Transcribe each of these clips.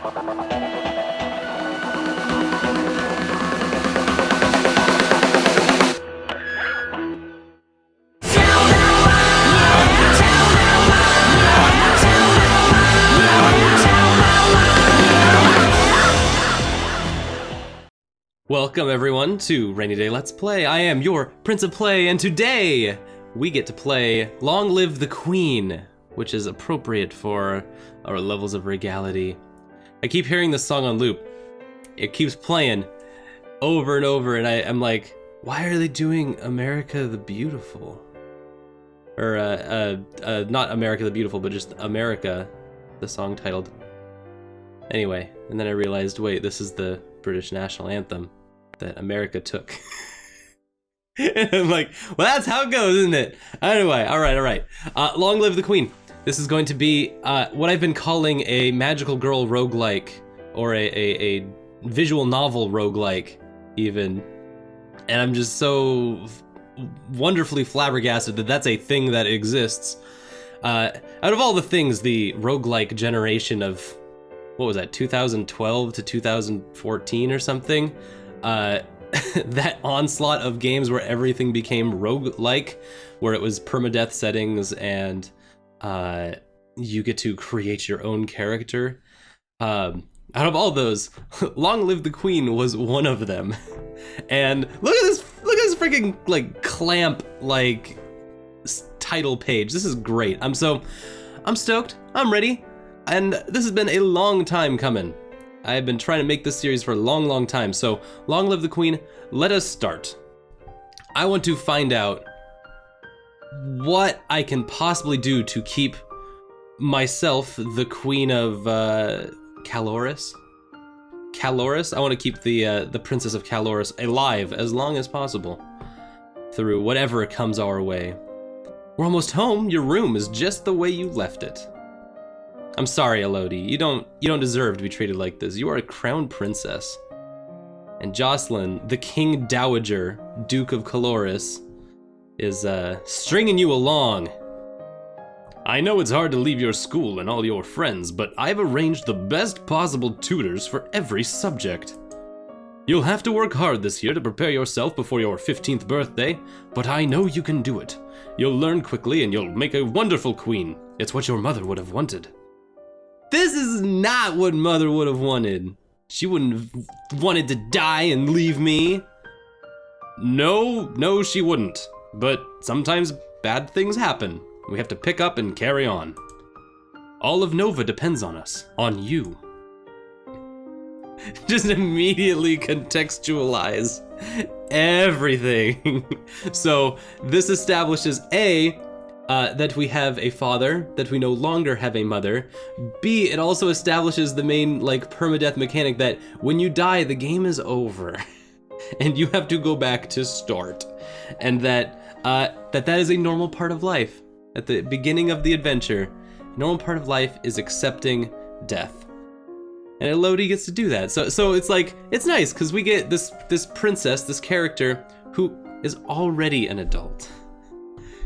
Welcome everyone to Rainy Day Let's Play. I am your Prince of Play, and today we get to play Long Live the Queen, which is appropriate for our levels of regality. I keep hearing this song on loop. It keeps playing over and over, and I'm like, why are they doing America the Beautiful? Or, not America the Beautiful, but just America, the song titled. Anyway, and then I realized, wait, this is the British national anthem that America took. And I'm like, well, that's how it goes, isn't it? Anyway, all right. Long Live the Queen. This is going to be what I've been calling a magical girl roguelike, or a visual novel roguelike, even. And I'm just so wonderfully flabbergasted that that's a thing that exists. Out of all the things, the roguelike generation of, what was that, 2012 to 2014 or something? That onslaught of games where everything became roguelike, where it was permadeath settings and you get to create your own character. Out of all those, Long Live the Queen was one of them. And look at this freaking like clamp like title page. This is great. I'm stoked. I'm ready. And this has been a long time coming. I've been trying to make this series for a long time, so Long Live the Queen, let us start. I want to find out what I can possibly do to keep myself the Queen of Caloris. I want to keep the Princess of Caloris alive as long as possible through whatever comes our way. We're almost home. Your room is just the way you left it. I'm sorry, Elodie. You don't deserve to be treated like this. You are a crown princess. And Jocelyn, the King Dowager, Duke of Caloris, is stringing you along. I know it's hard to leave your school and all your friends, but I've arranged the best possible tutors for every subject. You'll have to work hard this year to prepare yourself before your 15th birthday, but I know you can do it. You'll learn quickly and you'll make a wonderful queen. It's what your mother would have wanted. This is not what Mother would have wanted. She wouldn't have wanted to die and leave me. No, she wouldn't. But sometimes bad things happen. We have to pick up and carry on. All of Nova depends on us, on you. Just immediately contextualize everything. So this establishes that we have a father, that we no longer have a mother. B, it also establishes the main like permadeath mechanic that when you die, the game is over. And you have to go back to start. And that is a normal part of life. At the beginning of the adventure, a normal part of life is accepting death. And Elodie gets to do that. So it's like, it's nice because we get this princess, this character who is already an adult.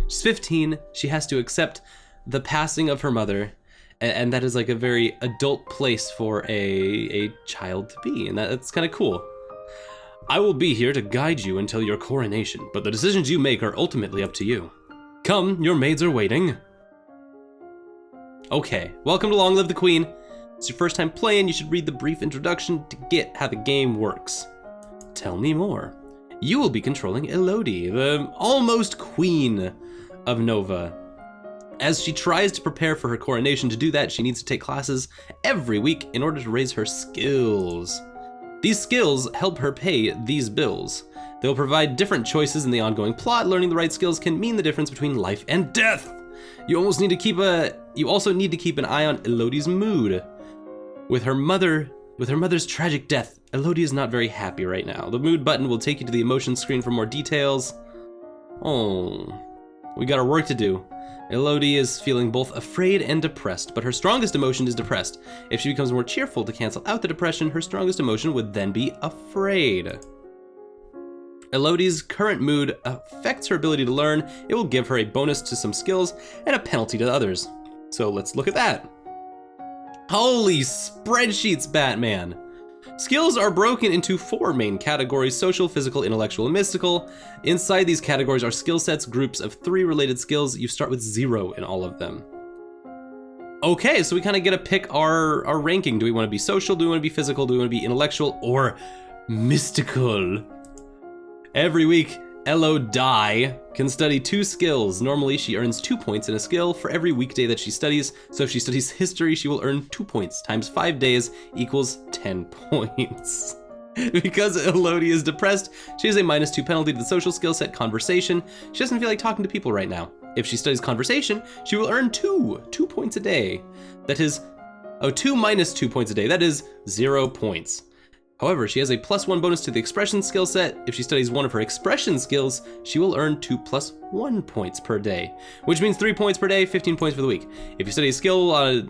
She's 15, she has to accept the passing of her mother, and that is like a very adult place for a child to be, and that's kind of cool. I will be here to guide you until your coronation, but the decisions you make are ultimately up to you. Come, your maids are waiting. Okay, welcome to Long Live the Queen. It's your first time playing, you should read the brief introduction to get how the game works. Tell me more. You will be controlling Elodie, the almost queen of Nova. As she tries to prepare for her coronation, to do that, she needs to take classes every week in order to raise her skills. These skills help her pay these bills. They'll provide different choices in the ongoing plot. Learning the right skills can mean the difference between life and death. You also need to keep an eye on Elodie's mood. With her mother's tragic death, Elodie is not very happy right now. The mood button will take you to the emotion screen for more details. Oh, we got our work to do. Elodie is feeling both afraid and depressed, but her strongest emotion is depressed. If she becomes more cheerful to cancel out the depression, her strongest emotion would then be afraid. Elodie's current mood affects her ability to learn. It will give her a bonus to some skills and a penalty to others. So let's look at that. Holy spreadsheets, Batman. Skills are broken into 4 main categories: social, physical, intellectual, and mystical. Inside these categories are skill sets, groups of 3 related skills. You start with 0 in all of them. Okay, so we kind of get to pick our ranking. Do we want to be social? Do we want to be physical? Do we want to be intellectual or mystical? Every week, Elodie can study 2 skills. Normally, she earns 2 points in a skill for every weekday that she studies. So if she studies history, she will earn 2 points times 5 days equals 10 points. Because Elodie is depressed, she has a -2 penalty to the social skill set conversation. She doesn't feel like talking to people right now. If she studies conversation, she will earn 2 points a day. That is, 2 minus 2 points a day. That is 0 points. However, she has a +1 bonus to the expression skill set. If she studies one of her expression skills, she will earn 2 + 1 points per day, which means 3 points per day, 15 points for the week. If you study a skill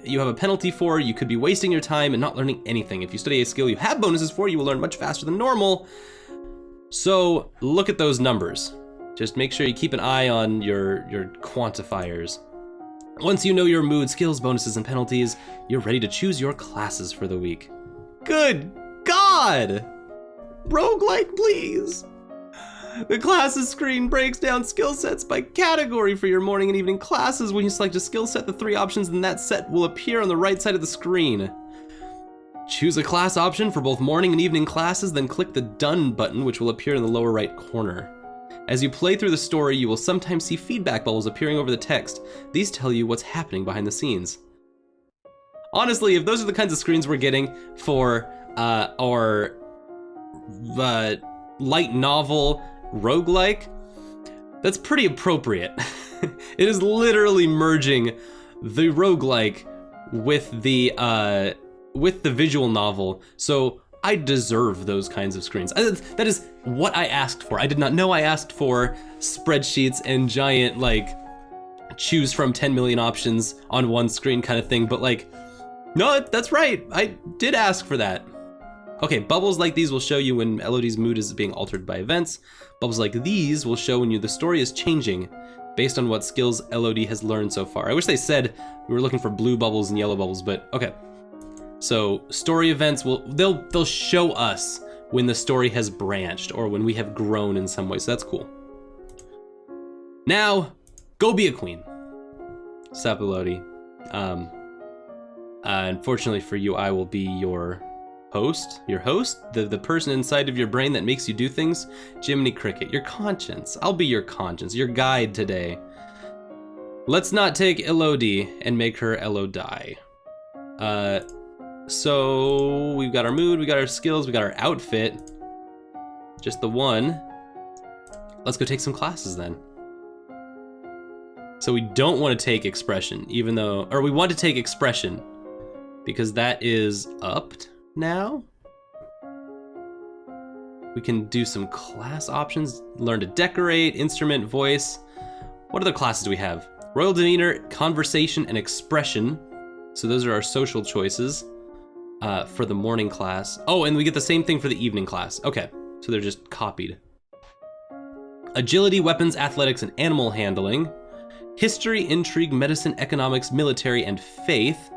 you have a penalty for, you could be wasting your time and not learning anything. If you study a skill you have bonuses for, you will learn much faster than normal. So look at those numbers. Just make sure you keep an eye on your quantifiers. Once you know your mood, skills, bonuses, and penalties, you're ready to choose your classes for the week. Good God! Roguelike, please! The classes screen breaks down skill sets by category for your morning and evening classes. When you select a skill set, the 3 options in that set will appear on the right side of the screen. Choose a class option for both morning and evening classes, then click the Done button, which will appear in the lower right corner. As you play through the story, you will sometimes see feedback bubbles appearing over the text. These tell you what's happening behind the scenes. Honestly, if those are the kinds of screens we're getting for our light novel roguelike, that's pretty appropriate. It is literally merging the roguelike with the visual novel, so I deserve those kinds of screens. That is what I asked for. I did not know I asked for spreadsheets and giant, like, choose from 10 million options on one screen kind of thing, but like, no, that's right. I did ask for that. Okay, bubbles like these will show you when Elodie's mood is being altered by events. Bubbles like these will show when the story is changing based on what skills Elodie has learned so far. I wish they said we were looking for blue bubbles and yellow bubbles, but okay. So story events they'll show us when the story has branched or when we have grown in some way, so that's cool. Now, go be a queen. Sup, Elodie. Unfortunately for you, I will be your host, the person inside of your brain that makes you do things. Jiminy Cricket, your conscience. I'll be your conscience, your guide today. Let's not take Elodie and make her Elodie. So we've got our mood, we got our skills, we got our outfit. Just the one. Let's go take some classes then. So we don't want to take expression, even though, or we want to take expression because that is upped now. We can do some class options, learn to decorate, instrument, voice. What other classes do we have? Royal demeanor, conversation, and expression. So those are our social choices for the morning class. Oh, and we get the same thing for the evening class. Okay, so they're just copied. Agility, weapons, athletics, and animal handling. History, intrigue, medicine, economics, military, and faith.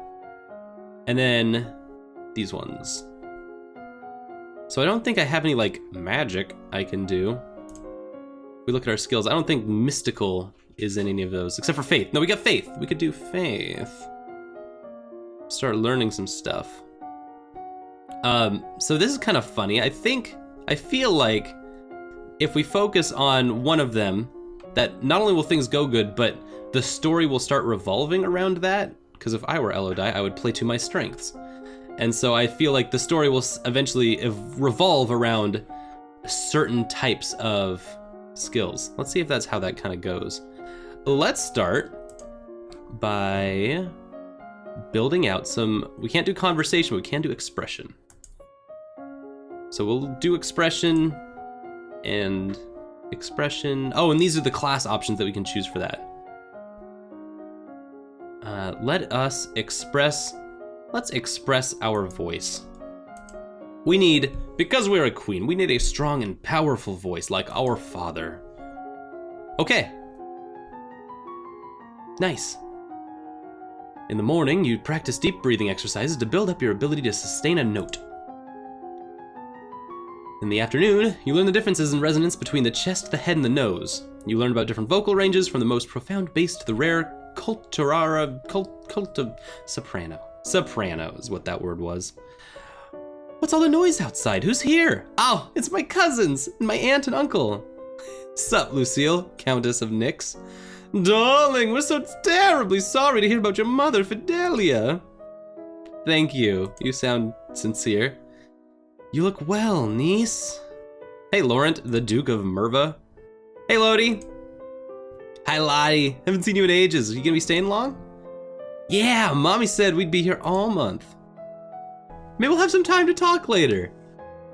And then these ones. So I don't think I have any like magic I can do. We look at our skills. I don't think mystical is in any of those, except for faith. No, we got faith. We could do faith. Start learning some stuff. So this is kind of funny. I feel like if we focus on one of them, that not only will things go good, but the story will start revolving around that. Because if I were Elodie, I would play to my strengths. And so I feel like the story will eventually revolve around certain types of skills. Let's see if that's how that kind of goes. Let's start by building out some, we can't do conversation, but we can do expression. So we'll do expression and expression. Oh, and these are the class options that we can choose for that. Let's express our voice. We need, because we're a queen, we need a strong and powerful voice like our father. Okay. Nice. In the morning, you practice deep breathing exercises to build up your ability to sustain a note. In the afternoon, you learn the differences in resonance between the chest, the head, and the nose. You learn about different vocal ranges from the most profound bass to the rare soprano. Soprano is what that word was. What's all the noise outside? Who's here? Oh, it's my cousins and my aunt and uncle. Sup, Lucille, Countess of Nyx. Darling, we're so terribly sorry to hear about your mother, Fidelia. Thank you. You sound sincere. You look well, niece. Hey, Laurent, the Duke of Merva. Hey, Lodi. Hi, Lottie. Haven't seen you in ages. Are you gonna be staying long? Yeah, Mommy said we'd be here all month. Maybe we'll have some time to talk later.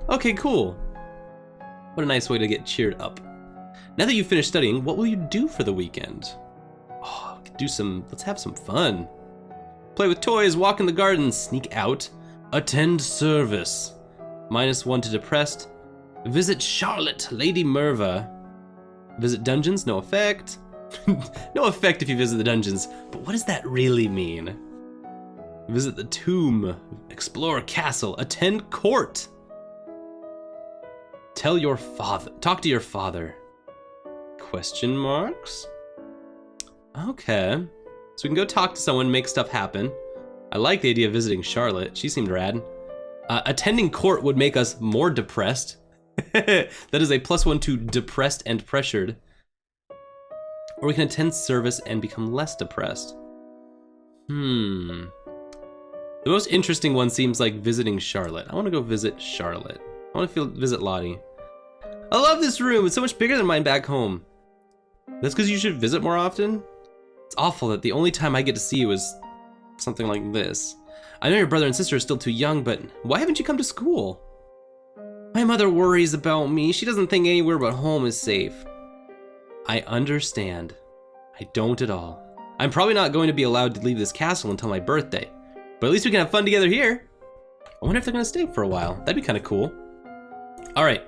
Okay, cool. What a nice way to get cheered up. Now that you've finished studying, what will you do for the weekend? Oh, let's have some fun. Play with toys, walk in the garden, sneak out, attend service. -1 to depressed. Visit Charlotte, Lady Merva. Visit dungeons, no effect. No effect if you visit the dungeons, but what does that really mean? Visit the tomb, explore castle, attend court. Talk to your father. Question marks? Okay. So we can go talk to someone, make stuff happen. I like the idea of visiting Charlotte. She seemed rad. Attending court would make us more depressed. That is a +1 to depressed and pressured. Or we can attend service and become less depressed. The most interesting one seems like visiting Charlotte. I want to go visit Charlotte. I want to visit Lottie. I love this room. It's so much bigger than mine back home. That's because you should visit more often? It's awful that the only time I get to see you is something like this. I know your brother and sister are still too young, but why haven't you come to school? My mother worries about me. She doesn't think anywhere but home is safe. I understand. I don't at all. I'm probably not going to be allowed to leave this castle until my birthday, but at least we can have fun together here. I wonder if they're gonna stay for a while. That'd be kind of cool. All right,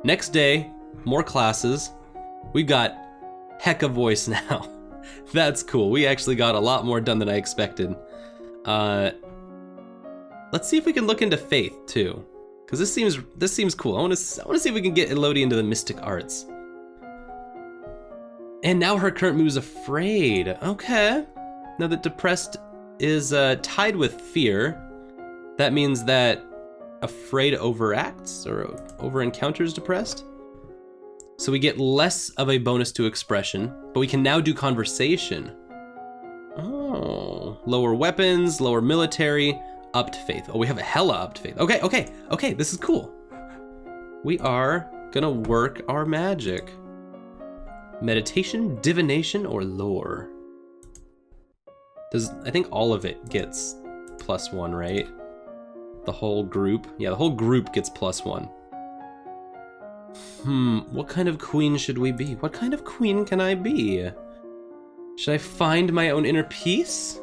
next day, more classes. We've got Hecka voice now. That's cool. We actually got a lot more done than I expected. Let's see if we can look into faith too, because this seems cool. I want to see if we can get Elodie into the mystic arts. And now her current move is afraid. Okay. Now that depressed is tied with fear, that means that afraid overacts or over encounters depressed. So we get less of a bonus to expression, but we can now do conversation. Oh, lower weapons, lower military, upped faith. Oh, we have a hella upped faith. Okay, this is cool. We are gonna work our magic. Meditation, divination, or lore. I think all of it gets +1, right? The whole group? Yeah, the whole group gets +1. What kind of queen should we be? What kind of queen can I be? Should I find my own inner peace?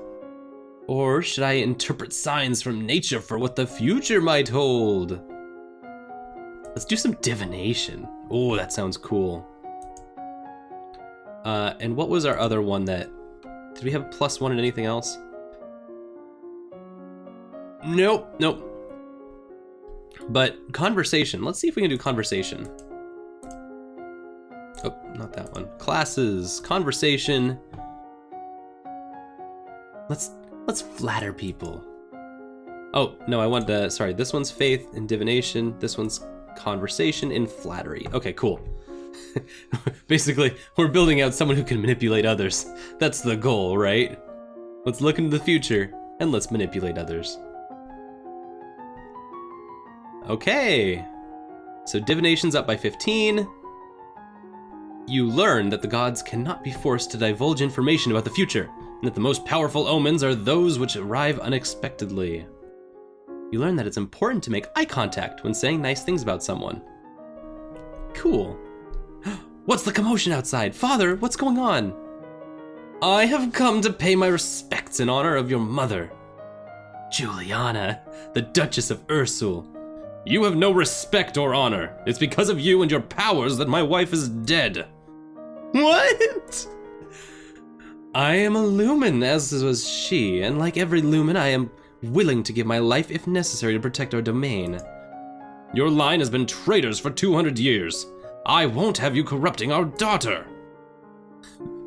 Or should I interpret signs from nature for what the future might hold? Let's do some divination. Oh, that sounds cool. And what was our other one that... Did we have +1 in anything else? Nope. But conversation. Let's see if we can do conversation. Oh, not that one. Classes, conversation. Let's flatter people. Oh, no, I want to, sorry, this one's faith and divination. This one's conversation and flattery. Okay, cool. Basically, we're building out someone who can manipulate others. That's the goal, right? Let's look into the future and let's manipulate others. Okay, so divination's up by 15. You learn that the gods cannot be forced to divulge information about the future, and that the most powerful omens are those which arrive unexpectedly. You learn that it's important to make eye contact when saying nice things about someone. Cool. What's the commotion outside? Father, what's going on? I have come to pay my respects in honor of your mother, Juliana, the Duchess of Ursul. You have no respect or honor. It's because of you and your powers that my wife is dead. What? I am a lumen, as was she, and like every lumen, I am willing to give my life if necessary to protect our domain. Your line has been traitors for 200 years. I won't have you corrupting our daughter.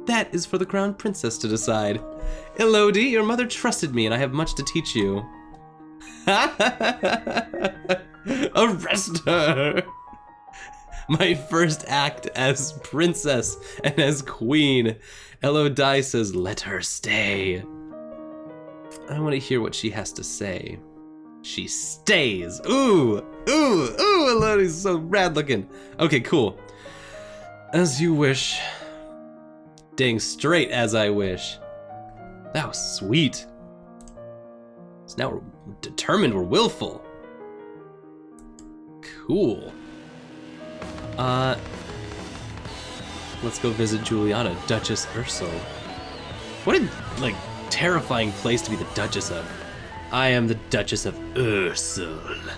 That is for the crown princess to decide. Elodie, your mother trusted me and I have much to teach you. Arrest her! My first act as princess and as queen. Elodie says, let her stay. I want to hear what she has to say. She stays. Ooh, Elodie's so rad looking. Okay, cool. As you wish. Dang straight as I wish. That was sweet. So now we're determined, we're willful. Cool. Let's go visit Juliana, Duchess Ursula. What a, terrifying place to be the Duchess of. I am the Duchess of Ursula.